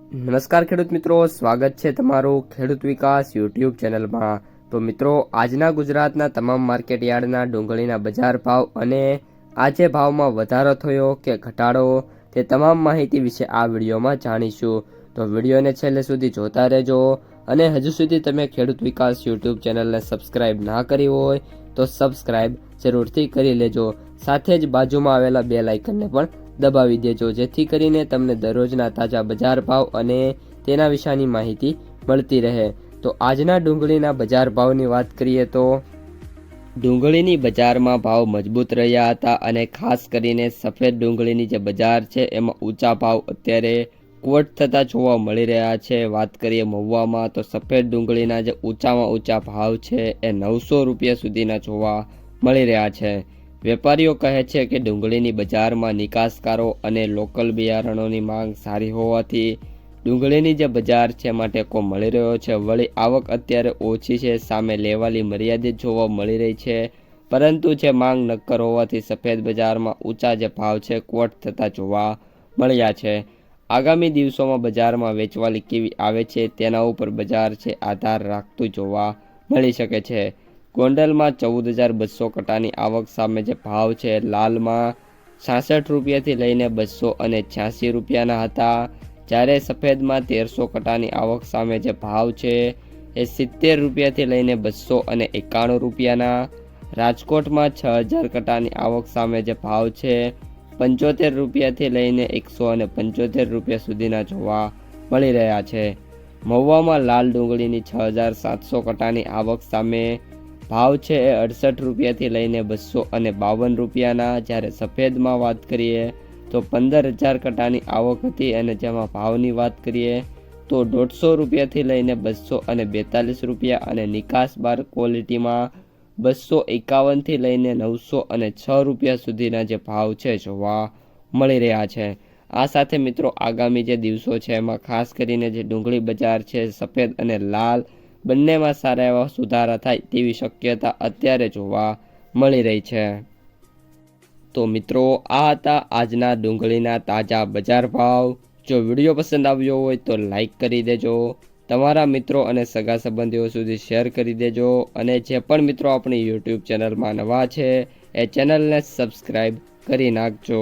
નમસ્કાર ખેડૂત મિત્રો, સ્વાગત છે તમારું ખેડૂત વિકાસ યુટ્યુબ ચેનલમાં। તો મિત્રો, આજના ગુજરાતના તમામ માર્કેટ યાર્ડના ડુંગળીના બજાર ભાવ અને આજે ભાવમાં વધારો થયો કે ઘટાડો તે તમામ માહિતી વિશે આ વિડીયોમાં જાણીશું। તો વિડીયોને છેલ્લે સુધી જોતા રહેજો અને હજુ સુધી તમે ખેડૂત વિકાસ યુટ્યુબ ચેનલને સબસ્ક્રાઇબ ના કરી હોય તો સબસ્ક્રાઇબ જરૂરથી કરી લેજો। સાથે જ બાજુમાં આવેલા બેલ આઇકનને પણ દબાવી દેજો, જેથી કરીને તમને દરરોજના તાજા બજાર ભાવ અને તેના વિશેની માહિતી મળતી રહે। તો આજના ડુંગળીના બજાર ભાવની વાત કરીએ તો ડુંગળીની બજારમાં ભાવ મજબૂત રહ્યા હતા અને ખાસ કરીને સફેદ ડુંગળીની જે બજાર છે એમાં ઊંચા ભાવ અત્યારે કોટ થતા જોવા મળી રહ્યા છે। વાત કરીએ મહુવામાં તો સફેદ ડુંગળીના જે ઊંચામાં ઊંચા ભાવ છે એ 900 રૂપિયા સુધીના જોવા મળી રહ્યા છે। વેપારીઓ કહે છે કે ડુંગળીની બજારમાં નિકાસકારો અને લોકલ બિયારણોની માંગ સારી હોવાથી ડુંગળીની જે બજાર છે એમાં ટેકો મળી રહ્યો છે। વળી આવક અત્યારે ઓછી છે, સામે લેવાલી મર્યાદિત જોવા મળી રહી છે, પરંતુ જે માંગ નક્કર હોવાથી સફેદ બજારમાં ઊંચા જે ભાવ છે કોટ થતા જોવા મળ્યા છે। આગામી દિવસોમાં બજારમાં વેચવાલી કેવી આવે છે તેના ઉપર બજાર છે આધાર રાખતું જોવા મળી શકે છે। ગોંડલમાં 14,200 કટાની આવક સામે જે ભાવ છે લાલમાં 66 રૂપિયાથી લઈને 286 રૂપિયાના હતા, જ્યારે સફેદમાં 1300 કટાની આવક સામે જે ભાવ છે એ 70 રૂપિયાથી લઈને 291 રૂપિયાના। રાજકોટમાં 6000 કટાની આવક સામે જે ભાવ છે 75 રૂપિયાથી લઈને 175 રૂપિયા સુધીના જોવા મળી રહ્યા છે। મહુવામાં લાલ ડુંગળીની 6700 કટાની આવક સામે ભાવ છે એ 68 રૂપિયાથી લઈને 252 રૂપિયાના, જ્યારે સફેદમાં વાત કરીએ તો 15000 કટાની આવક હતી અને જેમાં ભાવની વાત કરીએ તો 150 રૂપિયાથી લઈને 242 રૂપિયા અને નિકાસ બાર ક્વોલિટીમાં 251થી લઈને 906 રૂપિયા સુધીના જે ભાવ છે જોવા મળી રહ્યા છે। આ સાથે મિત્રો, આગામી જે દિવસો છે એમાં ખાસ કરીને જે ડુંગળી બજાર છે સફેદ અને લાલ બંનેમાં સારા એવા સુધારા થાય તેવી શક્યતા અત્યારે જોવા મળી રહી છે। તો મિત્રો, આ હતા આજના ડુંગળીના તાજા બજાર ભાવ। જો વિડીયો પસંદ આવ્યો હોય તો લાઈક કરી દેજો, તમારા મિત્રો અને સગા સંબંધીઓ સુધી શેર કરી દેજો અને જે પણ મિત્રો આપણી યુટ્યુબ ચેનલમાં નવા છે એ ચેનલને સબસ્ક્રાઈબ કરી નાખજો।